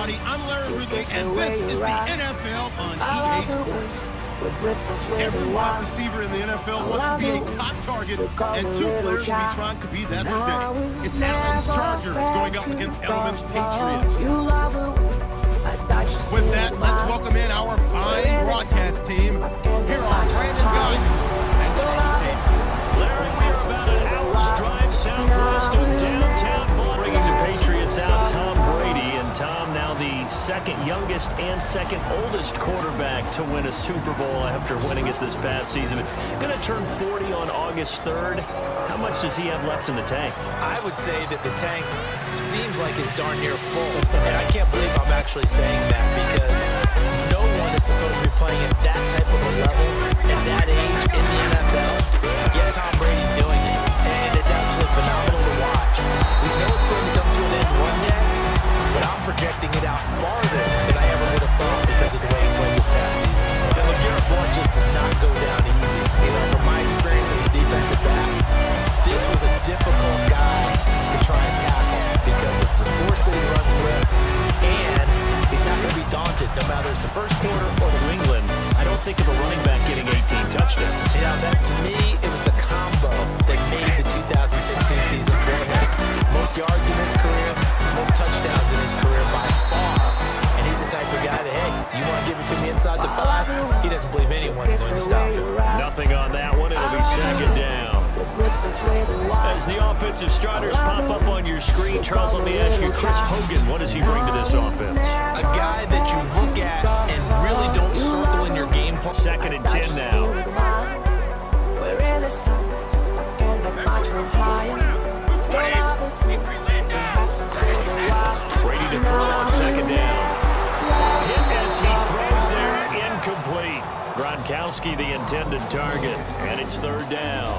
everybody. I'm Larry Ridley, and this is the NFL on EA Sports. Every wide receiver in the NFL wants to be a top target, and two players will be trying to be that today. It's Edelman's Chargers going up against Edelman's Patriots. With that, let's welcome in our fine broadcast team. Here are Brandon Guy and Charles Davis. Larry, we're about an hour's drive southwest of downtown Baltimore. Bringing the Patriots out, Tom Brady. And Tom, now the second youngest and second oldest quarterback to win a Super Bowl after winning it this past season. Going to turn 40 on August 3rd. How much does he have left in the tank? I would say that the tank seems like it's darn near full. And I can't believe I'm actually saying that because no one is supposed to be playing at that type of a level at that age in the NFL. Yet Tom Brady's doing it. And it's absolutely phenomenal to watch. We know it's going to come to an end one day, but I'm projecting it out farther than I ever would have thought because of the way he played this past season. And LeGarrette Blount just does not go down easy. You know, from my experience as a defensive back, this was a difficult guy to try and tackle because of the force that he runs with, and he's not going to be daunted no matter it's the first quarter or the New England, I don't think of a running back getting 18 touchdowns. Yeah, that to me, it was the combo that made the 2016 season great. Most yards in his career, most touchdowns in his career by far. And he's the type of guy that, hey, you want to give it to me inside the 5? He doesn't believe anyone's going to stop him. Nothing on that one. It'll be second down. As the offensive starters pop up on your screen, Charles, let me ask you, Chris Hogan, what does he bring to this offense? A guy that you look at and really don't circle in your game plan. Second and 10 now. Brady to throw on second down. Hit as he throws there, incomplete. Gronkowski the intended target, and it's third down.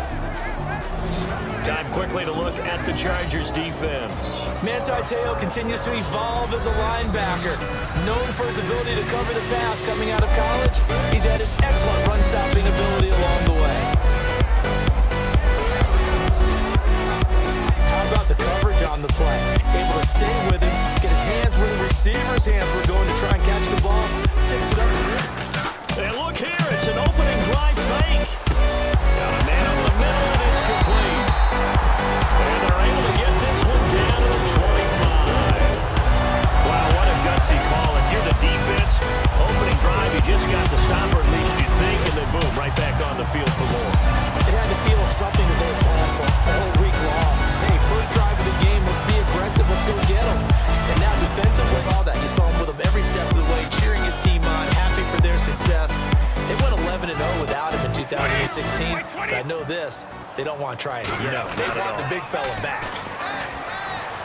Time quickly to look at the Chargers defense. Manti Te'o continues to evolve as a linebacker. Known for his ability to cover the pass coming out of college, he's had an excellent run-stopping ability along the way. How about the coverage on the play? Able to stay with him, get his hands where the receiver's hands were going to try and catch the ball. Tips it up. And look here, it's an opening drive fake. Got a man over the middle, and it's complete. And they're able to get this one down to the 25. Wow, what a gutsy call. If you're the defense, opening drive, you just got the stopper, at least you think, and then boom, right back on the field for more. It had to feel something that they planned for a whole week long. Hey, first drive of the game, let's be aggressive, let's go get them. And now defensively, all that, you saw him with him every step of the way, cheering his team on, happy for their success. They went 11-0 without him in 2016, but I know this, they don't want to try it again. No, they want the big fella back.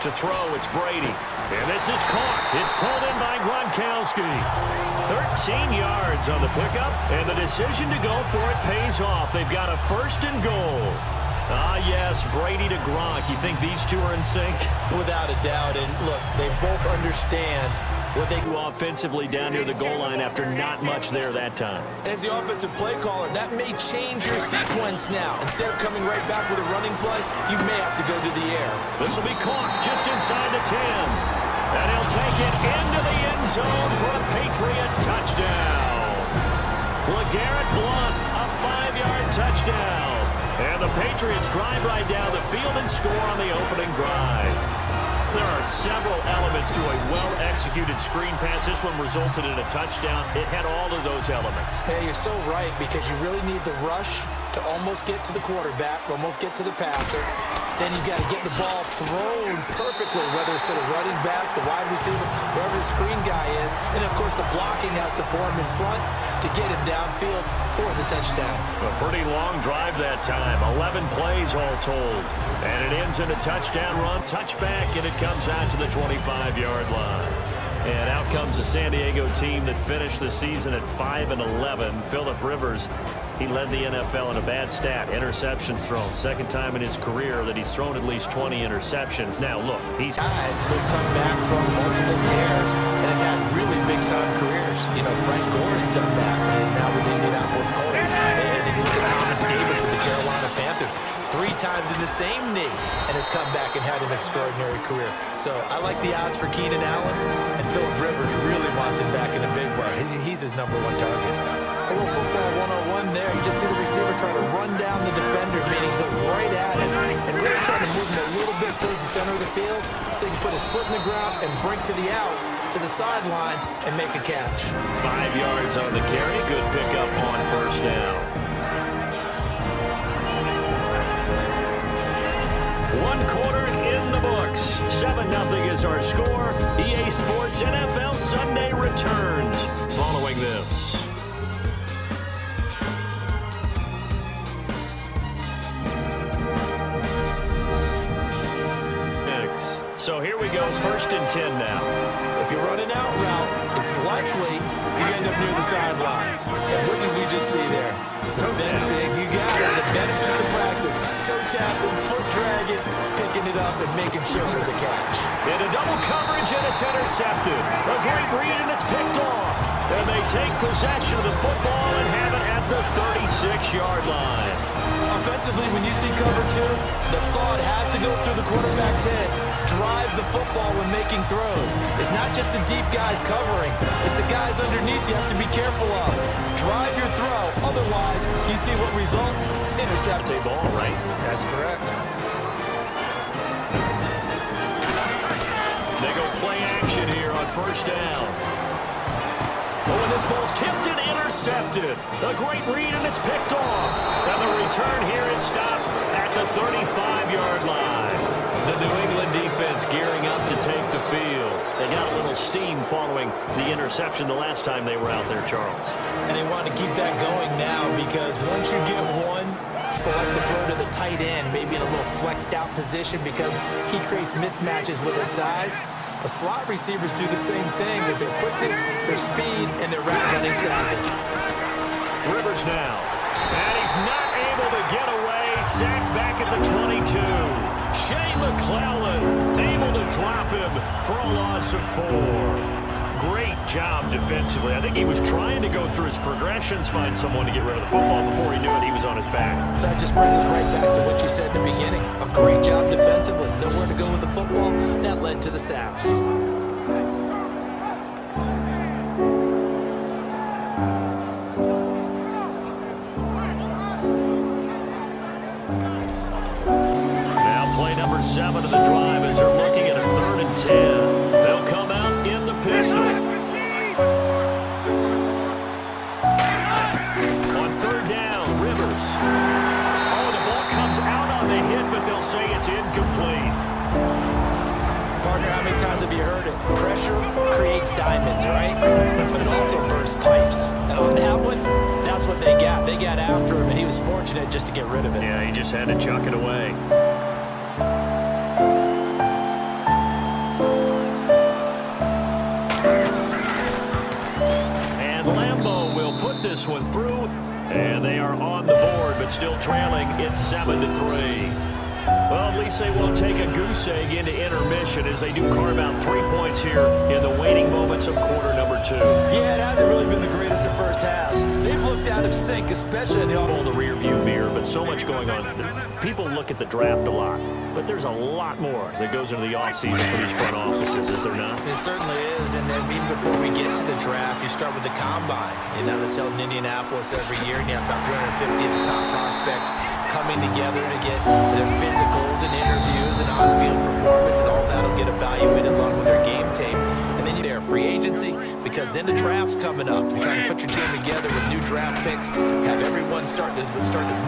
To throw, it's Brady. And this is caught. It's pulled in by Gronkowski. 13 yards on the pickup, and the decision to go for it pays off. They've got a first and goal. Ah, yes, Brady to Gronk. You think these two are in sync? Without a doubt, and look, they both understand what they do offensively down near the goal line after not much there that time. As the offensive play caller, that may change your sequence now. Instead of coming right back with a running play, you may have to go to the air. This will be caught just inside the 10. And he'll take it into the end zone for a Patriot touchdown. LeGarrette Blount, a 5-yard touchdown. And the Patriots drive right down the field and score on the opening drive. There are several elements to a well-executed screen pass. This one resulted in a touchdown. It had all of those elements. Yeah, you're so right, because you really need the rush to almost get to the quarterback, almost get to the passer. Then you've got to get the ball thrown perfectly, whether it's to the running back, the wide receiver, wherever the screen guy is. And, of course, the blocking has to form in front to get him downfield for the touchdown. A pretty long drive that time. 11 plays all told. And it ends in a touchdown run, touchback, and it comes out to the 25-yard line. And out comes the San Diego team that finished the season at 5-11. Philip Rivers, he led the NFL in a bad stat, interceptions thrown. Second time in his career that he's thrown at least 20 interceptions. Now, look, he's guys who've come back from multiple tears and have had really big-time careers. You know, Frank Gore has done that, and now with the Indianapolis Colts. And you look at Thomas Davis with the Carolina Panthers. 3 times in the same knee and has come back and had an extraordinary career. So I like the odds for Keenan Allen, and Phillip Rivers really wants him back in a big way. He's his #1 target. A little football 101 there. You just see the receiver try to run down the defender, meaning he goes right at him, and really trying to move him a little bit towards the center of the field so he can put his foot in the ground and break to the out, to the sideline, and make a catch. 5 yards on the carry. Good pickup on first down. 1 quarter in the books. 7-0 is our score. EA Sports NFL Sunday returns following this. So here we go, 1st and 10 now. If you're running out route, it's likely you end up near the sideline. And what did we just see there? You got it, the benefits of practice. Toe tapping, foot dragging, picking it up and making sure there's a catch. Into double coverage and it's intercepted. A great read and it's picked off. And they take possession of the football and have it at the 36-yard line. Offensively, when you see cover 2, the thought has to go through the quarterback's head. Drive the football when making throws. It's not just the deep guys covering. It's the guys underneath you have to be careful of. Drive your throw. Otherwise, you see what results? Intercept a ball, right? That's correct. They go play action here on 1st down. Oh, and this ball's tipped and intercepted. A great read, and it's picked off. And the return here is stopped at the 35-yard line. The New England defense gearing up to take the field. They got a little steam following the interception the last time they were out there, Charles. And they want to keep that going now because once you get one, like the throw to the tight end, maybe in a little flexed out position because he creates mismatches with his size. The slot receivers do the same thing with their quickness, their speed, and their route running savvy. Rivers now. And he's not able to get away. Sacked back at the 22. Shea McClellan able to drop him for a loss of 4. Great job defensively. I think he was trying to go through his progressions, find someone to get rid of the football. Before he knew it, he was on his back. So that just brings us right back to what you said in the beginning. A great job defensively. Nowhere to go with the football. That led to the sack. Now play number 7 of the drive as they're looking at a 3rd and 10. They'll come out in the pistol. On 3rd down, Rivers. Oh, the ball comes out on the hit, but they'll say it's incomplete. Partner, how many times have you heard it? Pressure creates diamonds, right? But it also bursts pipes. And on that one, that's what they got. They got after him, and he was fortunate just to get rid of it. Yeah, he just had to chuck it away. This one through, and they are on the board, but still trailing. It's 7-3. Well, at least they won't take a goose egg into intermission as they do carve out 3 points here in the waning moments of quarter number 2. Yeah, it hasn't really been the greatest of first halves. They've looked out of sync, especially in the rear view mirror, but so much going on. People look at the draft a lot, but there's a lot more that goes into the offseason for these front offices, is there not? It certainly is, and then even before we get to the draft, you start with the combine. You know, that's held in Indianapolis every year, and you have about 350 of the top prospects coming together to get their physicals and interviews and on-field performance, and all that'll get evaluated along with their game tape. And then you're free agency, because then the draft's coming up. You're trying to put your team together with new draft picks, have everyone start to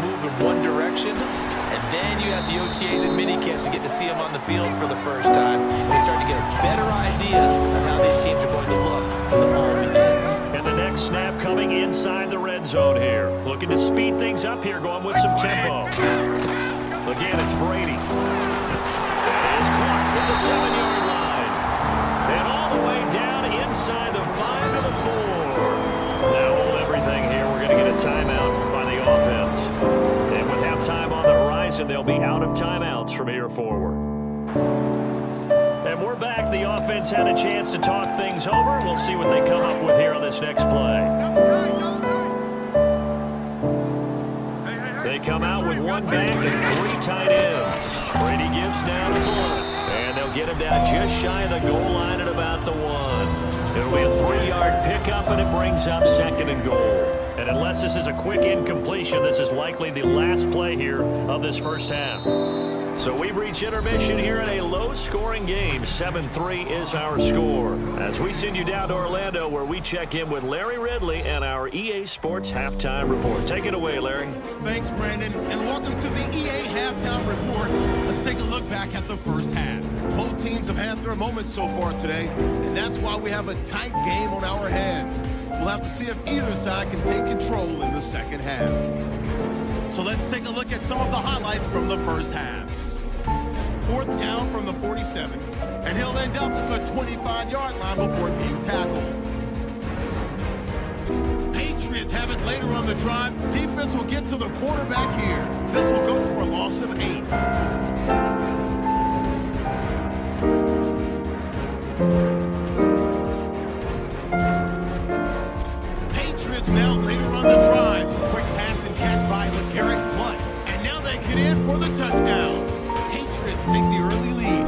move in one direction, and then you have the OTAs and minicamps. We get to see them on the field for the first time, and we start to get a better idea of how these teams are going to look when the fall begins. And the next snap coming inside the red zone here. Looking to speed things up here, going with some tempo. Again, it's Brady. That is caught at the 7-yard line. And all the way down inside the 5 to the 4. Now hold everything here. We're going to get a timeout by the offense. And with halftime on the horizon, they'll be out of timeouts from here forward. And we're back. The offense had a chance to talk things over. We'll see what they come up with here on this next play. They come out with one back and 3 tight ends. Brady gives now to Blunt. And they'll get him down just shy of the goal line at about the 1. It'll be a 3-yard pickup, and it brings up 2nd and goal. And unless this is a quick incompletion, this is likely the last play here of this first half. So we've reached intermission here in a low-scoring game. 7-3 is our score. As we send you down to Orlando, where we check in with Larry Ridley and our EA Sports Halftime Report. Take it away, Larry. Thanks, Brandon, and welcome to the EA Halftime Report. Let's take a look back at the first half. Both teams have had their moments so far today, and that's why we have a tight game on our hands. We'll have to see if either side can take control in the second half. So let's take a look at some of the highlights from the first half. 4th down from the 47, and he'll end up at the 25-yard line before being tackled. Patriots have it later on the drive. Defense will get to the quarterback here. This will go for a loss of 8. Patriots now later on the drive. Quick pass and catch by Blunt, and now they get in for the touchdown. Patriots take the early lead.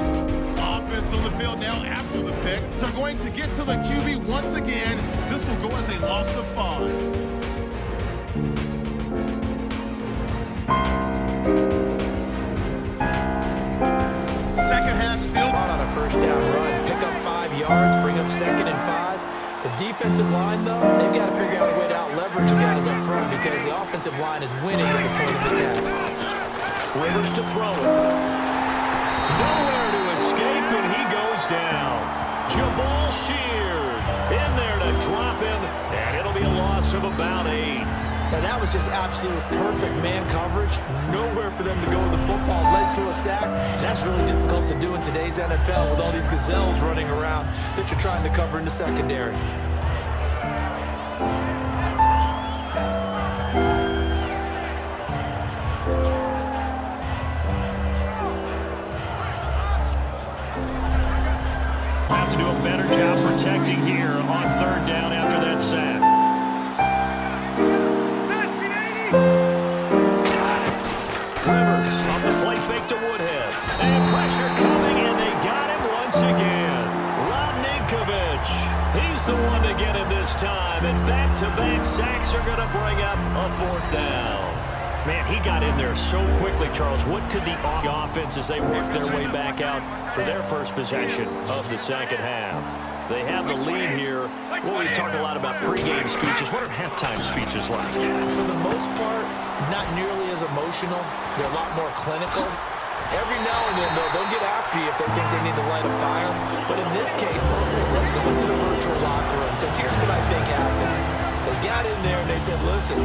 Offense on the field now after the pick. They're going to get to the QB once again. This will go as a loss of 5. Second half still On a first down run, pick up 5 yards, bring up 2nd and 5. The defensive line, though, they've got to figure out a way to out-leverage the guys up front because the offensive line is winning at the point of attack. Rivers to throw it. Nowhere to escape, and he goes down. Jabal Sheard in there to drop him, and it'll be a loss of about 8. Now, that was just absolute perfect man coverage. Nowhere for them to go with the football. Led to a sack. That's really difficult to do in today's NFL with all these gazelles running around that you're trying to cover in the secondary. Have to do a better job protecting here on 3rd down after that sack. Rivers off the play fake to Woodhead. And pressure coming, and they got him once again. Rodninkovich, he's the one to get him this time. And back-to-back sacks are going to bring up a 4th down. Man, he got in there so quickly, Charles. What could the offense as they work their way back out for their first possession of the second half? They have the lead here. Well, we talk a lot about pregame speeches. What are halftime speeches like? For the most part, not nearly as emotional. They're a lot more clinical. Every now and then, though, they'll get after you if they think they need to light a fire. But in this case, let's go into the virtual locker room, because here's what I think happened. They got in there and they said, listen,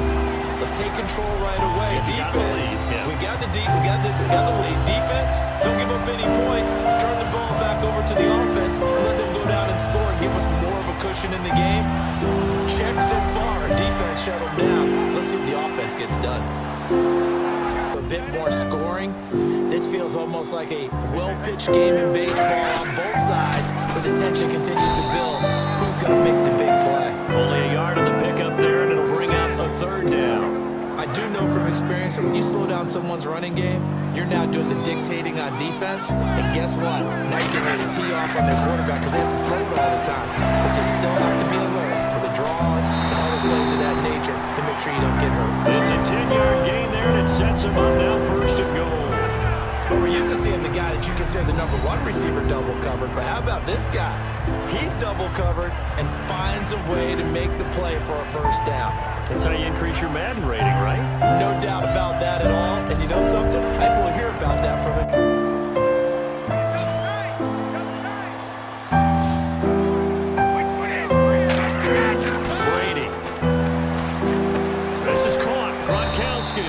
let's take control right away. Defense, we got the lead. Defense, don't give up any points. Turn the ball back over to the offense and let them go down and score and give us more of a cushion in the game. Check so far. Defense shut them down. Let's see if the offense gets done. A bit more scoring. This feels almost like a well-pitched game in baseball on both sides, where the tension continues to build. Who's going to make the big play? Only a yard on the pickup there, and it'll bring up a 3rd down. I do know from experience that when you slow down someone's running game, you're now doing the dictating on defense. And guess what? Now you're getting ready to tee off on their quarterback because they have to throw it all the time. But you still have to be alert for the draws and other plays of that nature to make sure you don't get hurt. It's a 10-yard gain there, and it sets him up now 1st and goal. But we're used to seeing the guy that you consider the number 1 receiver double covered. But how about this guy? He's double covered and finds a way to make the play for a 1st down. That's how you increase your Madden rating, right? No doubt about that at all. And you know something? I will hear about that from him. Brady. This is caught. Gronkowski.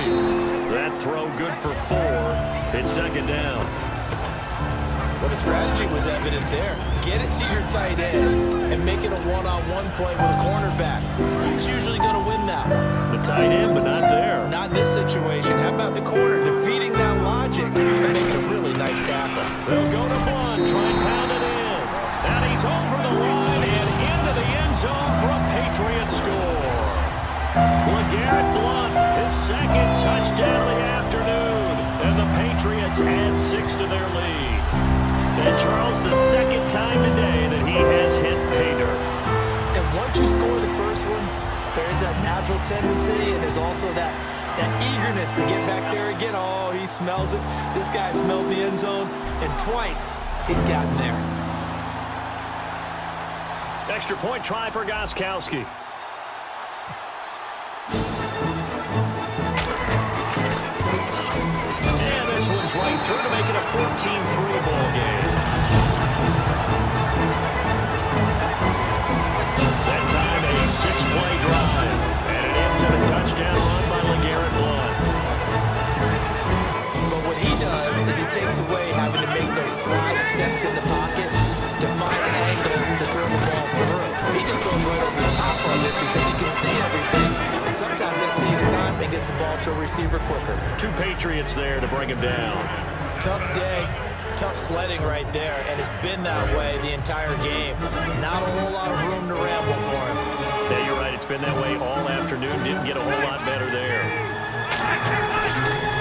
That throw good for 4. It's 2nd down. Well, the strategy was evident there. Get it to your tight end and make it a one-on-one play with a cornerback. Who's usually going to win that one? The tight end, but not there. Not in this situation. How about the corner defeating that logic and making a really nice tackle? They'll go to Blunt, try and pound it in. And he's over the line and into the end zone for a Patriot score. LeGarrette Blunt, his 2nd touchdown of the afternoon. the second time today that he has hit pay dirt. And once you score the first one, there's that natural tendency, and there's also that eagerness to get back there again. Oh, he smells it. This guy smelled the end zone, and twice he's gotten there. Extra point try for Gostkowski. And this one's right through to make it a 14-3 ball game. That time a 6-play drive. And it ends in a touchdown run by LeGarrette Blount. But what he does is he takes away having to make those slide steps in the pocket to find angles to throw the ball through. He just goes right over the top of it because he can see everything. And sometimes that saves time and gets the ball to a receiver quicker. 2 Patriots there to bring him down. Tough day, tough sledding right there, and it's been that way the entire game. Not a whole lot of room to ramble for him. Yeah, you're right. It's been that way all afternoon. Didn't get a whole lot better there.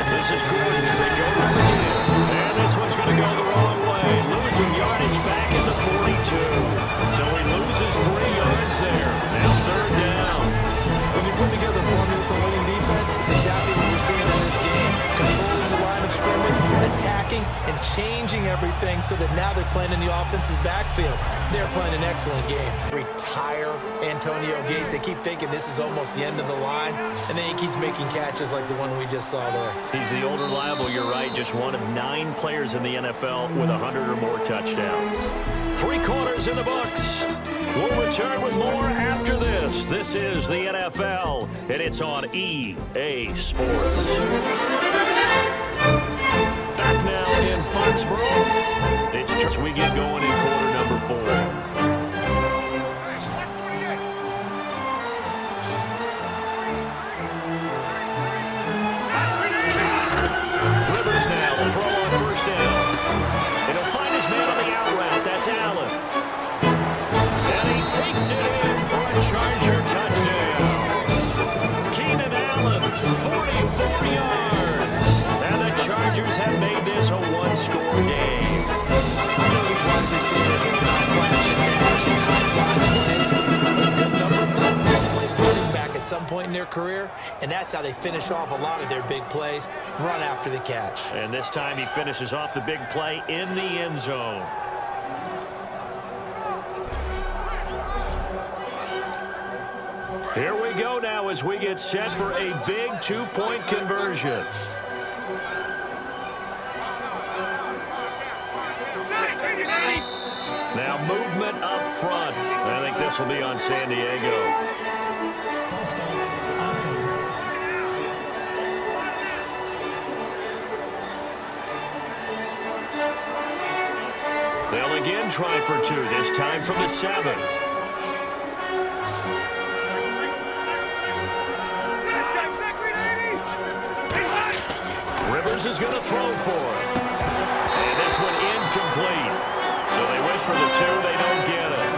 This is Gordon as they go up again. And this one's going to go the wrong way. Losing yardage back at the 42. So he loses 3 yards there. Now 3rd down. When you put together a formula for winning defense, it's exactly what we're seeing in this game. Controlling the line of scrimmage, attacking, and changing everything so that now they're playing in the offense's backfield. They're playing an excellent game. Retire Antonio Gates. They keep thinking this is almost the end of the line, and then he keeps making catches like the one we just saw there. He's the old reliable, you're right. Just one of 9 players in the NFL with 100 or more touchdowns. 3 quarters in the books. We'll return with more after this. This is the NFL, and it's on EA Sports. Back now in Foxborough. It's just we get going in quarter number 4. Takes it in for a Charger touchdown. Keenan Allen, 44 yards. And the Chargers have made this a 1-score game. I know these wide receivers are not flashing, dashing, high-flying plays. A good number of them have played running back at some point in their career, and that's how they finish off a lot of their big plays, run after the catch. And this time he finishes off the big play in the end zone. Here we go now as we get set for a big 2-point conversion. Now movement up front. I think this will be on San Diego. They'll again try for 2, this time from the 7. Is going to throw for it. And this one incomplete. So they went for the 2. They don't get it.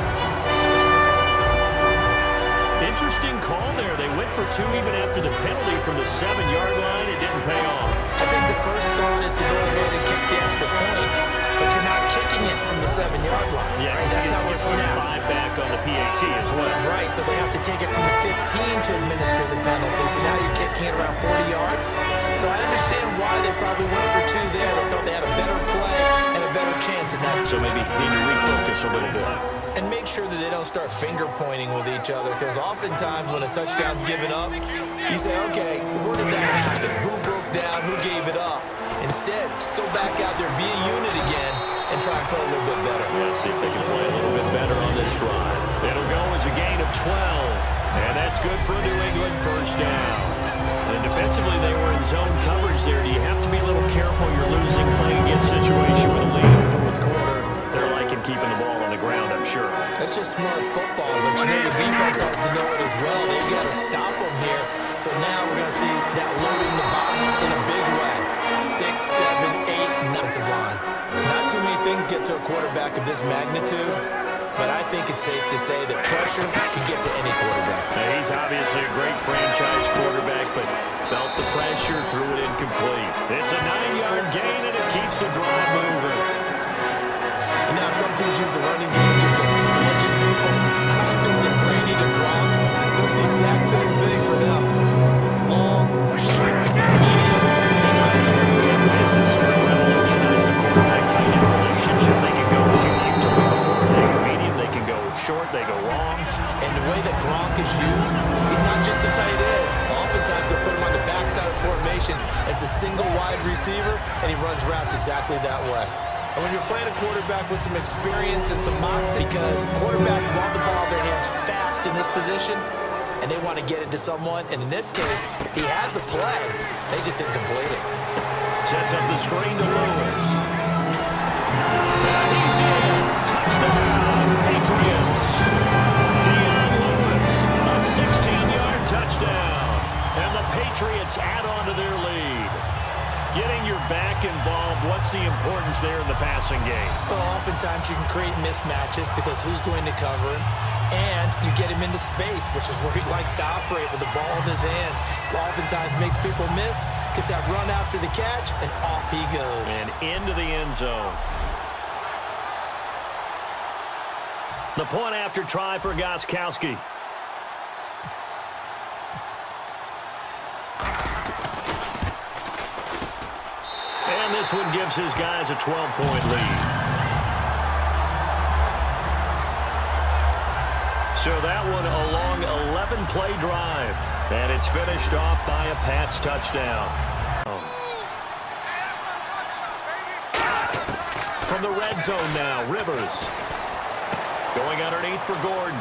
Interesting call there. They went for 2 even after the penalty from the 7-yard line. It didn't pay off. I think the first thought is to go ahead and kick the extra point, but you're not kicking it from the 7-yard line. Yeah, right? That's not what's snapped. 5 back on the PAT as well. Right, so they have to take it from the 15 to administer the penalty. So now you're kicking it around 40 yards. So I understand why they probably went for 2 there. They thought they had a better play and a better chance. And that's so maybe need to refocus a little bit. And make sure that they don't start finger pointing with each other, because oftentimes when a touchdown's given up, you say, okay, where did that happen? Who broke down? Who gave it up? Instead, just go back out there, be a unit again, and try and play a little bit better. Yeah, see if they can play a little bit better on this drive. It'll go as a gain of 12, and that's good for New England first down. And defensively, they were in zone coverage there. Do you have to be a little careful? You're losing, playing against situation with a lead in 4th quarter. They're liking keeping the ball on the ground, I'm sure. That's just smart football, but you know the defense has to know it as well. They've got to stop them here. So now we're going to see that loading the box in a big way. 6, 7, 8 offensive line. Not too many things get to a quarterback of this magnitude, but I think it's safe to say that pressure can get to any quarterback. Now, he's obviously a great franchise quarterback, but felt the pressure, threw it incomplete. It's a 9-yard gain, and it keeps the drive moving. And now some teams use the running game just to bludgeon people. I think that Brady to Gronk does the exact same thing for them. Long, short, medium, This is sort of revolutionized the quarterback-tight end relationship. They can go, as you like to me before, they go medium, they can go short, they go long. and the way that Gronk is used, he's not just a tight end. Oftentimes they put him on the backside of formation as the single wide receiver, and he runs routes exactly that way. And when you're playing a quarterback with some experience and some moxie, because quarterbacks want the ball in their hands fast in this position, and they want to get it to someone, and in this case, he had the play. They just didn't complete it. Sets up the screen to Lewis. And he's in. Touchdown, Patriots. Dion Lewis, a 16-yard touchdown. And the Patriots add on to their lead. Getting your back involved, what's the importance there in the passing game? Well, oftentimes you can create mismatches because who's going to cover him? And you get him into space, which is where he likes to operate with the ball in his hands. Oftentimes makes people miss, gets that run after the catch, and off he goes. And into the end zone. The point after try for Gostkowski. And this one gives his guys a 12-point lead. So that one a long 11-play drive. And it's finished off by a Pats touchdown. From the red zone now, Rivers. Going underneath for Gordon.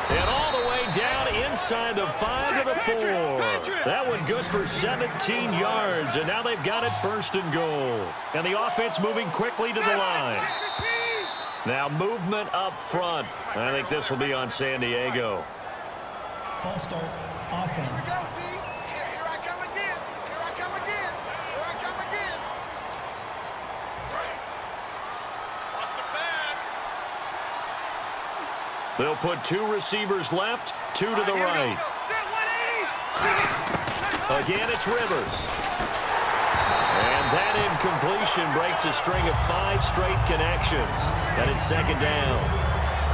And all the way down inside the 5 to the 4. That one good for 17 yards. And now they've got it first and goal. And the offense moving quickly to the line. Now movement up front. I think this will be on San Diego. False start, offense. Here I come again. Here I come again. Here I come again. Watch the pass. They'll put 2 receivers left, 2 to the right. Again, it's Rivers. And that incompletion breaks a string of 5 straight connections. And it's second down.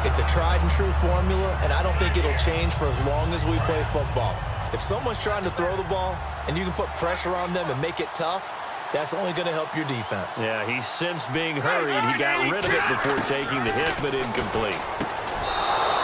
It's a tried and true formula, and I don't think it'll change for as long as we play football. If someone's trying to throw the ball and you can put pressure on them and make it tough, that's only going to help your defense. Yeah, he's since being hurried. He got rid of it before taking the hit, but incomplete.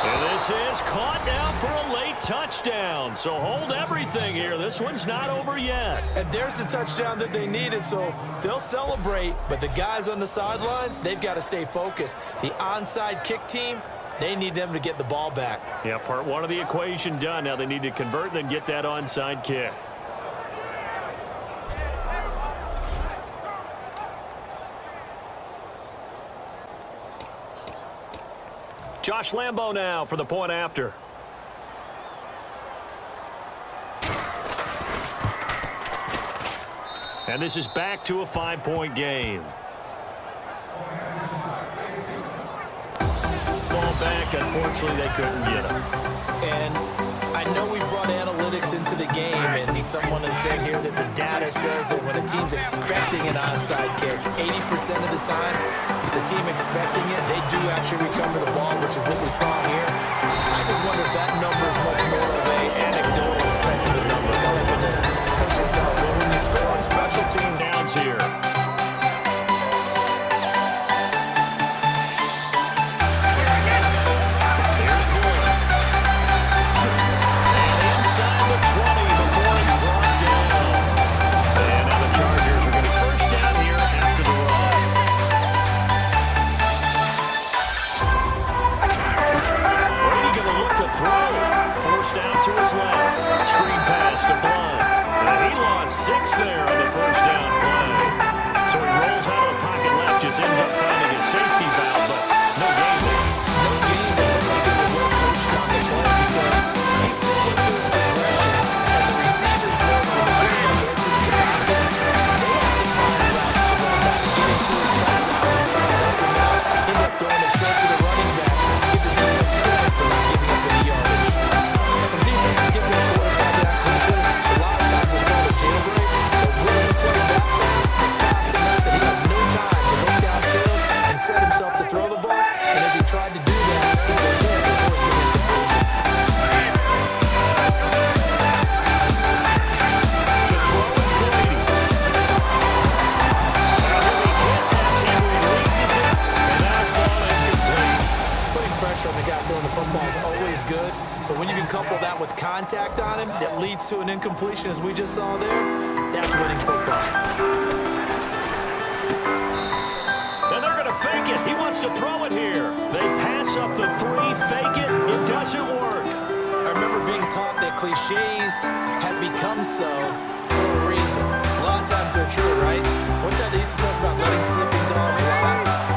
And this is caught now for a late touchdown. So hold everything here. This one's not over yet. And there's the touchdown that they needed, so they'll celebrate. But the guys on the sidelines, they've got to stay focused. The onside kick team, they need them to get the ball back. Yeah, part 1 of the equation done. Now they need to convert and then get that onside kick. Josh Lambo now for the point after. And this is back to a 5-point game. Ball back, unfortunately they couldn't get him. And I know we brought analytics into the game, and someone has said here that the data says that when a team's expecting an onside kick, 80% of the time, the team expecting it, they do actually recover the ball, which is what we saw here. I just wonder if that number is much more of a anecdotal type of a number. Kind of like when the coaches tell us, well, when you score on special teams, Downs here. To his left. Screen pass to Blunt. And he lost 6 there on the first down play. So he rolls out of the pocket left, just ends up finding a safety valve, but no gain there. no game that looked like they were well coached on the play because he still looked through the progressions, and the receivers know when the big one hits it, they have to find routes to run back, get into his sideline, and try to help him out. End up throwing it straight to the running back, give the defense credit for not giving up any yardage. When defenses get to the quarterback that quickly, a lot of times it's called a jailbreak, but when he put it backwards, fast enough that he had no time to look downfield and set pressure on the guy throwing the football is always good. But when you can couple that with contact on him that leads to an incompletion, as we just saw there, that's winning football. And they're going to fake it. He wants to throw it here. They pass up the 3, fake it. It doesn't work. I remember being taught that cliches have become so for a reason. A lot of times they're true, right? What's that they used to tell us about letting sleeping dogs lie?